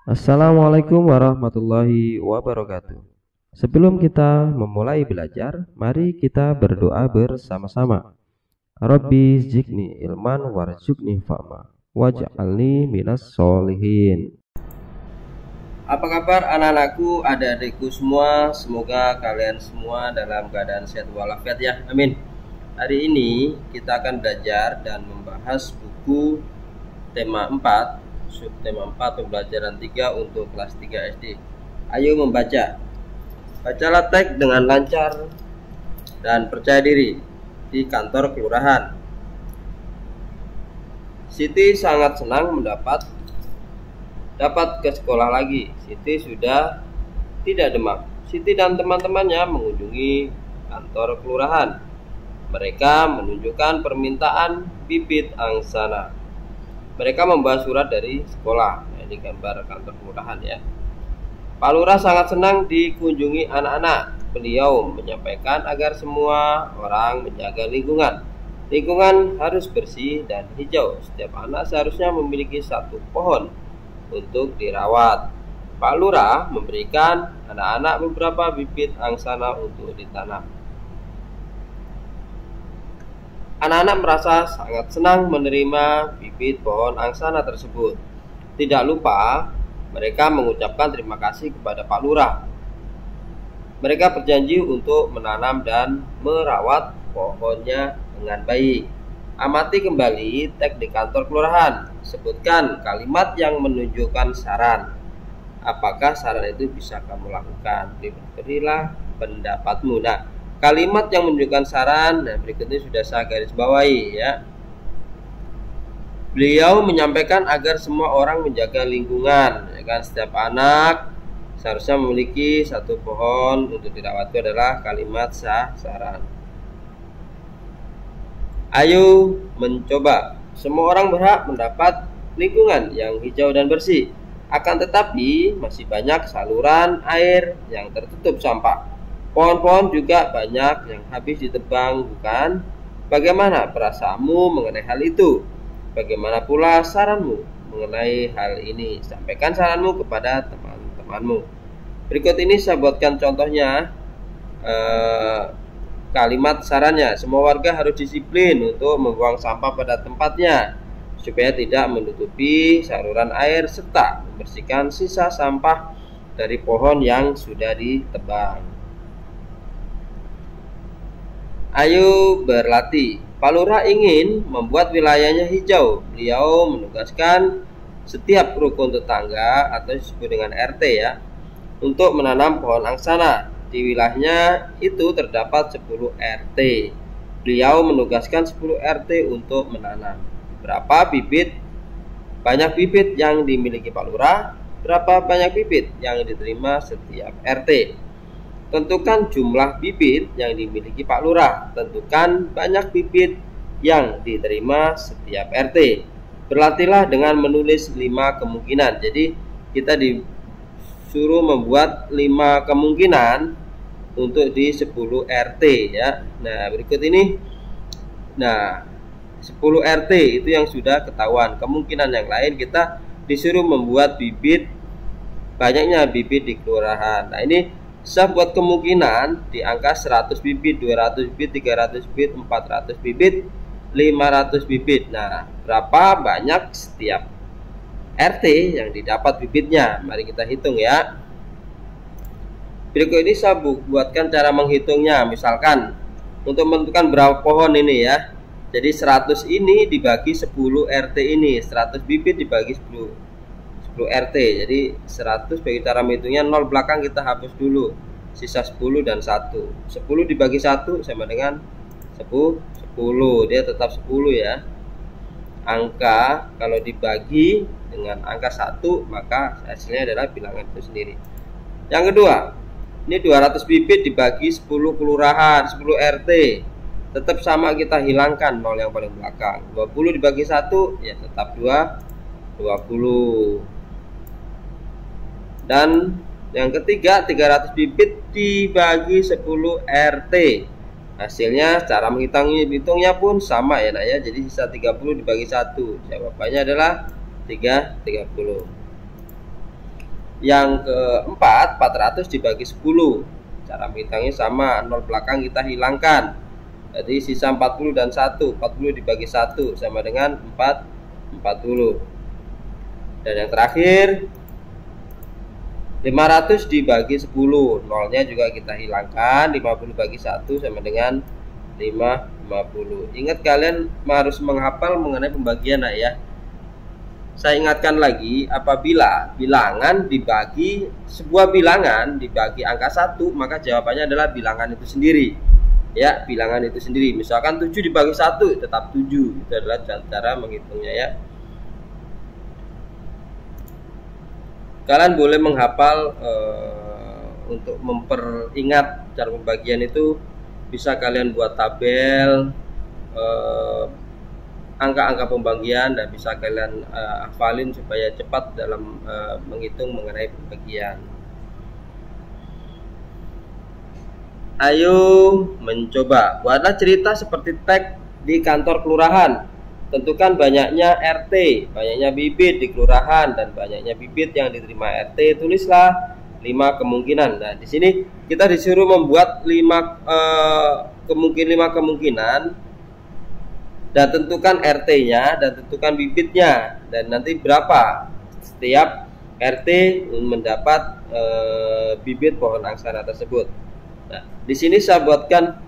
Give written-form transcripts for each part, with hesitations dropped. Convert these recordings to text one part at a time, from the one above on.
Assalamualaikum warahmatullahi wabarakatuh. Sebelum kita memulai belajar, mari kita berdoa bersama-sama. Rabbi zidni ilman warzuqni fahma waj'alni minas solihin. Apa kabar anak-anakku, adik-adikku semua? Semoga kalian semua dalam keadaan sehat walafiat ya. Amin. Hari ini kita akan belajar dan membahas buku tema 4, subtema 4 pembelajaran 3 untuk kelas 3 SD. Ayo membaca. Bacalah teks dengan lancar dan percaya diri di kantor kelurahan. Siti sangat senang dapat ke sekolah lagi. Siti sudah tidak demam. Siti dan teman-temannya mengunjungi kantor kelurahan. Mereka menunjukkan permintaan bibit angsana. Mereka membawa surat dari sekolah. Nah, ini gambar kantor kelurahan ya. Pak Lurah sangat senang dikunjungi anak-anak. Beliau menyampaikan agar semua orang menjaga lingkungan. Lingkungan harus bersih dan hijau. Setiap anak seharusnya memiliki satu pohon untuk dirawat. Pak Lurah memberikan anak-anak beberapa bibit angsana untuk ditanam. Anak-anak merasa sangat senang menerima bibit pohon angsana tersebut. Tidak lupa, mereka mengucapkan terima kasih kepada Pak Lurah. Mereka berjanji untuk menanam dan merawat pohonnya dengan baik. Amati kembali teks di kantor kelurahan. Sebutkan kalimat yang menunjukkan saran. Apakah saran itu bisa kamu lakukan? Berilah pendapatmu. Nah, kalimat yang menunjukkan saran, nah berikutnya sudah saya garis bawahi ya. Beliau menyampaikan agar semua orang menjaga lingkungan, ya kan? Setiap anak seharusnya memiliki satu pohon untuk dirawat. Itu adalah kalimat saran. Ayo mencoba. Semua orang berhak mendapat lingkungan yang hijau dan bersih. Akan tetapi masih banyak saluran air yang tertutup sampah. Pohon-pohon juga banyak yang habis ditebang, bukan? Bagaimana perasaanmu mengenai hal itu? Bagaimana pula saranmu mengenai hal ini? Sampaikan saranmu kepada teman-temanmu. Berikut ini saya buatkan contohnya. Kalimat sarannya, semua warga harus disiplin untuk membuang sampah pada tempatnya supaya tidak menutupi saluran air serta membersihkan sisa sampah dari pohon yang sudah ditebang. Ayo berlatih. Pak Lurah ingin membuat wilayahnya hijau. Beliau menugaskan setiap rukun tetangga atau disebut dengan RT ya, untuk menanam pohon angsana. Di wilayahnya itu terdapat 10 RT. Beliau menugaskan 10 RT untuk menanam. Berapa bibit? Banyak bibit yang dimiliki Pak Lurah. Berapa banyak bibit yang diterima setiap RT? Tentukan jumlah bibit yang dimiliki Pak Lurah. Tentukan banyak bibit yang diterima setiap RT. Berlatihlah dengan menulis 5 kemungkinan. Jadi kita disuruh membuat 5 kemungkinan untuk di 10 RT ya. Nah, berikut ini. Nah, 10 RT itu yang sudah ketahuan. Kemungkinan yang lain kita disuruh membuat bibit, banyaknya bibit di kelurahan. Nah, ini saya buat kemungkinan di angka 100 bibit, 200 bibit, 300 bibit, 400 bibit, 500 bibit. Nah, berapa banyak setiap RT yang didapat bibitnya? Mari kita hitung ya. Berikut ini saya buatkan cara menghitungnya. Misalkan untuk menentukan berapa pohon ini ya. Jadi 100 ini dibagi 10 RT ini, 100 bibit dibagi 10 RT. Jadi 100 bagi cara menghitungnya 0 belakang kita hapus dulu. Sisa 10 dan 1. 10 dibagi 1 sama dengan 10. Dia tetap 10 ya. Angka kalau dibagi dengan angka 1 maka hasilnya adalah bilangan itu sendiri. Yang kedua, ini 200 bibit dibagi 10 kelurahan, 10 RT. Tetap sama, kita hilangkan 0 yang paling belakang. 20 dibagi 1 ya tetap 20. Dan yang ketiga, 300 bibit dibagi 10 RT. Hasilnya cara menghitungnya pun sama ya nak ya. Jadi sisa 30 dibagi 1. Jawabannya adalah 30. Yang keempat, 400 dibagi 10. Cara menghitungnya sama, 0 belakang kita hilangkan. Jadi sisa 40 dan 1. 40 dibagi 1 sama dengan 40. Dan yang terakhir, 500 dibagi 10. Nolnya juga kita hilangkan. 50 bagi 1 sama dengan 50. Ingat, kalian harus menghafal mengenai pembagian ya. Saya ingatkan lagi, apabila bilangan dibagi, sebuah bilangan dibagi angka 1, maka jawabannya adalah bilangan itu sendiri. Ya, bilangan itu sendiri. Misalkan 7 dibagi 1 tetap 7. Itu adalah cara menghitungnya ya. Kalian boleh menghafal untuk memperingat cara pembagian itu, bisa kalian buat tabel angka-angka pembagian, dan bisa kalian hafalin supaya cepat dalam menghitung mengenai pembagian. Ayo mencoba. Buatlah cerita seperti teks di kantor kelurahan. Tentukan banyaknya RT, banyaknya bibit di kelurahan, dan banyaknya bibit yang diterima RT. Tulislah 5 kemungkinan. Nah, di sini kita disuruh membuat 5 kemungkinan, dan tentukan RT-nya dan tentukan bibitnya, dan nanti berapa setiap RT mendapat bibit pohon angsana tersebut. Nah, di sini saya buatkan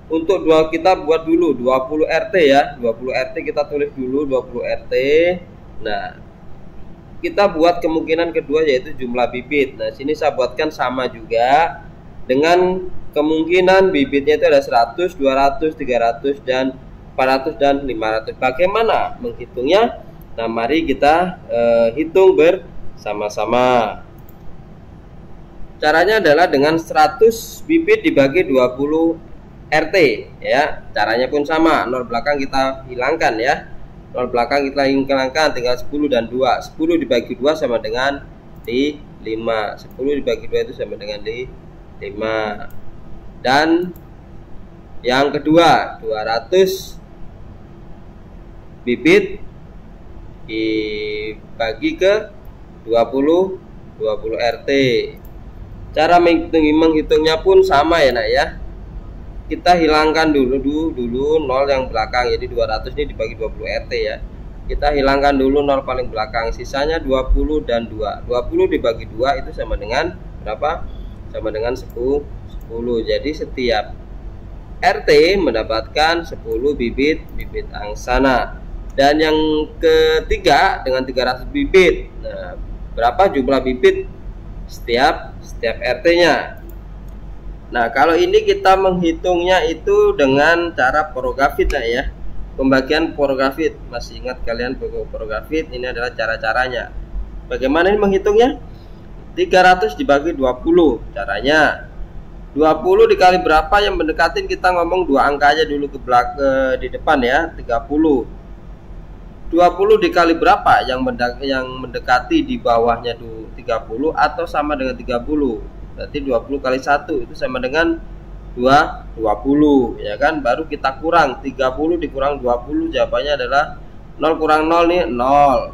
untuk kita buat dulu 20 RT ya. 20 RT kita tulis dulu 20 RT. Nah, kita buat kemungkinan kedua yaitu jumlah bibit. Nah, sini saya buatkan sama juga dengan kemungkinan bibitnya itu ada 100, 200, 300 dan 400 dan 500. Bagaimana menghitungnya? Nah, mari kita hitung bersama-sama. Caranya adalah dengan 100 bibit dibagi 20 RT ya. Caranya pun sama, 0 belakang kita hilangkan ya. 0 belakang kita hilangkan, tinggal 10 dan 2. 10 dibagi 2 sama dengan 5. 10 dibagi 2 itu sama dengan 5. Dan yang kedua, 200 bibit dibagi ke 20 RT. Cara menghitungnya pun sama ya nak ya. Kita hilangkan dulu 0 yang belakang, jadi 200 ini dibagi 20 RT ya. Kita hilangkan dulu 0 paling belakang, sisanya 20 dan 2. 20 dibagi 2 itu sama dengan berapa? Sama dengan 10. Jadi setiap RT mendapatkan 10 bibit angsana. Dan yang ketiga dengan 300 bibit. Nah, berapa jumlah bibit setiap RT-nya? Nah, kalau ini kita menghitungnya itu dengan cara porografit ya. Pembagian porografit. Masih ingat kalian porografit? Ini adalah cara-caranya. Bagaimana ini menghitungnya? 300 dibagi 20. Caranya 20 dikali berapa yang mendekatin, kita ngomong 2 angka aja dulu ke belakang di depan ya, 30. 20 dikali berapa yang mendekati di bawahnya tuh 30 atau sama dengan 30. Berarti 20 kali 1 itu sama dengan 20 ya kan. Baru kita kurang 30 dikurang 20, jawabannya adalah 0 kurang 0 nih 0.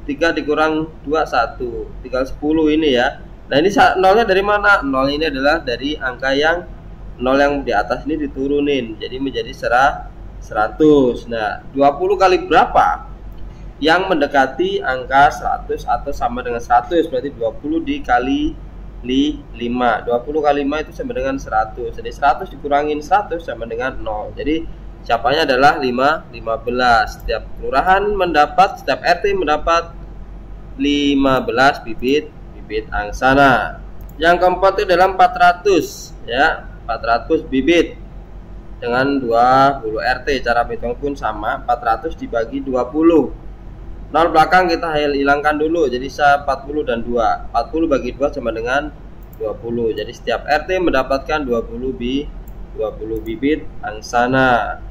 3 dikurang 2 1, tinggal 10 ini ya. Nah, ini nolnya dari mana? 0 ini adalah dari angka yang 0 yang di atas ini diturunin, jadi menjadi 100. Nah, 20 kali berapa yang mendekati angka 100 atau sama dengan 100? Berarti 20 dikali 5. 20 kali 5 itu sama dengan 100. Jadi 100 dikurangin 100 sama dengan 0. Jadi jawabannya adalah 15. Setiap kelurahan mendapat, setiap RT mendapat 15 bibit angsana. Yang keempat itu adalah 400 ya. 400 bibit dengan 20 RT. Cara hitung pun sama, 400 dibagi 20. 0 belakang kita hilangkan dulu, jadi 40 dan 2. 40 bagi 2 sama dengan 20. Jadi setiap RT mendapatkan 20 bibit angsana.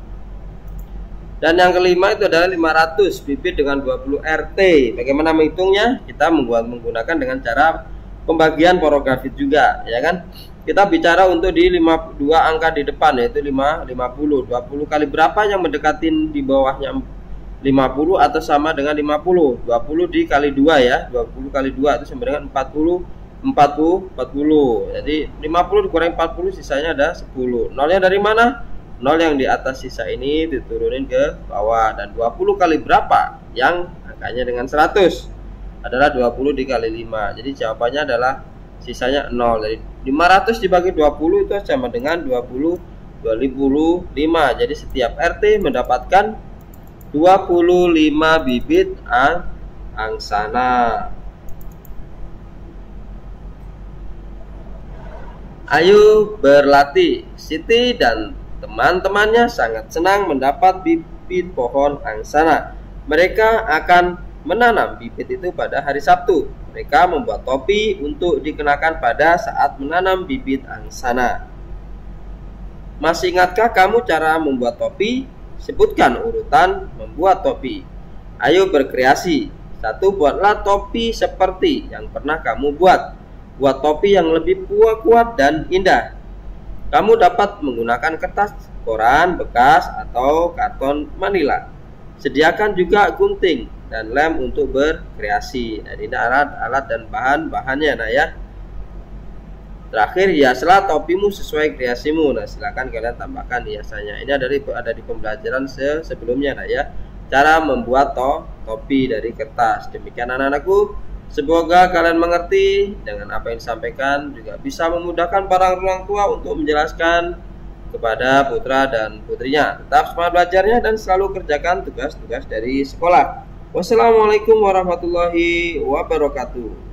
Dan yang kelima itu adalah 500 bibit dengan 20 RT. Bagaimana menghitungnya? Kita menggunakan dengan cara pembagian porografit juga, ya kan? Kita bicara untuk di 2 angka di depan, yaitu 50. 20 kali berapa yang mendekatin di bawahnya 50 atau sama dengan 50. 20 dikali 2 ya. 20 kali 2 itu sama dengan 40. 40. Jadi 50 dikurangi 40 sisanya ada 10. Nolnya dari mana? Nol yang di atas sisa ini diturunin ke bawah. Dan 20 kali berapa? Yang angkanya dengan 100 adalah 20 dikali 5. Jadi jawabannya adalah sisanya 0. Jadi 500 dibagi 20 itu sama dengan 25. Jadi setiap RT mendapatkan 25 bibit angsana. Ayo berlatih. Siti dan teman-temannya sangat senang mendapat bibit pohon angsana. Mereka akan menanam bibit itu pada hari Sabtu. Mereka membuat topi untuk dikenakan pada saat menanam bibit angsana. Masih ingatkah kamu cara membuat topi? Sebutkan urutan membuat topi. Ayo berkreasi. 1. Buatlah topi seperti yang pernah kamu buat. Buat topi yang lebih kuat dan indah. Kamu dapat menggunakan kertas, koran bekas, atau karton manila. Sediakan juga gunting dan lem untuk berkreasi. Dan ini alat-alat dan bahan-bahannya nah ya. Terakhir, hiaslah topimu sesuai kreasimu. Nah, silakan kalian tambahkan hiasannya. Ini ada di pembelajaran sebelumnya nah ya. Cara membuat topi dari kertas. Demikian anak-anakku. Semoga kalian mengerti dengan apa yang disampaikan, juga bisa memudahkan para orang tua untuk menjelaskan kepada putra dan putrinya. Tetap semangat belajarnya dan selalu kerjakan tugas-tugas dari sekolah. Wassalamualaikum warahmatullahi wabarakatuh.